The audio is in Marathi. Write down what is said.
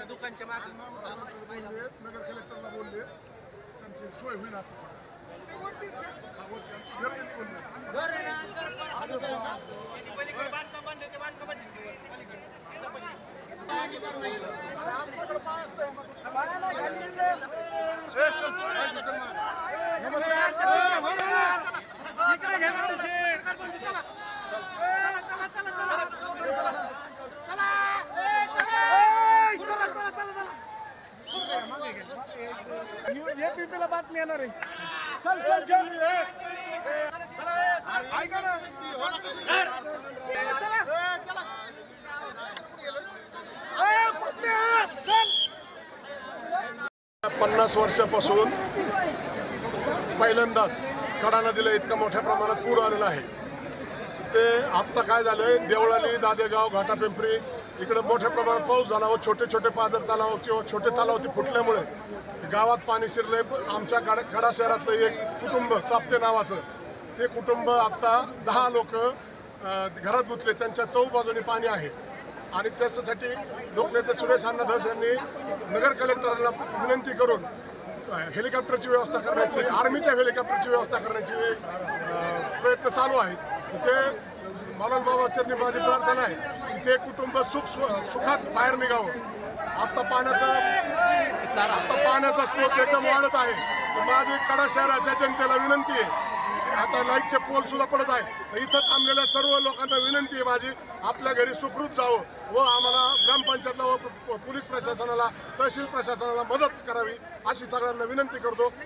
दुकानच्या मागे नगर कलेक्टरला बोलले त्यांची सोय होईल आता पीपीला बातमी येणार आहे. चल चल चल ऐका ना 50 वर्षापासून पहिल्यांदाच कडा नदीला इतका मोठ्या प्रमाणात पूर आलेला आहे. ते आत्ता काय झालंय, देवळाली, दादेगाव, घाटापिंपरी इकडे मोठ्या प्रमाणात पाऊस झाला व छोटे छोटे पाझर तलाव किंवा छोटे तलाव ते फुटल्यामुळे गावात पाणी शिरले. आमच्या कडा शहरातलं एक कुटुंब साप्ते नावाचं ते कुटुंब आत्ता 10 लोक घरात गुंतले. त्यांच्या चौबाजूने पाणी आहे आणि त्याच्यासाठी लोकनेते सुरेश अण्णा धस यांनी नगर कलेक्टरला विनंती करून हेलिकॉप्टरची व्यवस्था करण्याची, आर्मीच्या हेलिकॉप्टरची व्यवस्था करण्याची प्रयत्न चालू आहेत. ते मालनबाबा चरणी माझी प्रार्थना आहे की ते कुटुंब सुखात बाहेर निघावं. आता पाण्याचा स्रोत एकदम वाढत आहे. माझी कडा शहराच्या जनतेला विनंती आहे, आता लाईटचे पोल सुद्धा पडत आहे. इथं थांबलेल्या सर्व लोकांना विनंती आहे माझी, आपल्या घरी सुखरूप जावं व आम्हाला ग्रामपंचायतला व पोलीस प्रशासनाला, तहसील प्रशासनाला मदत करावी अशी सगळ्यांना विनंती करतो.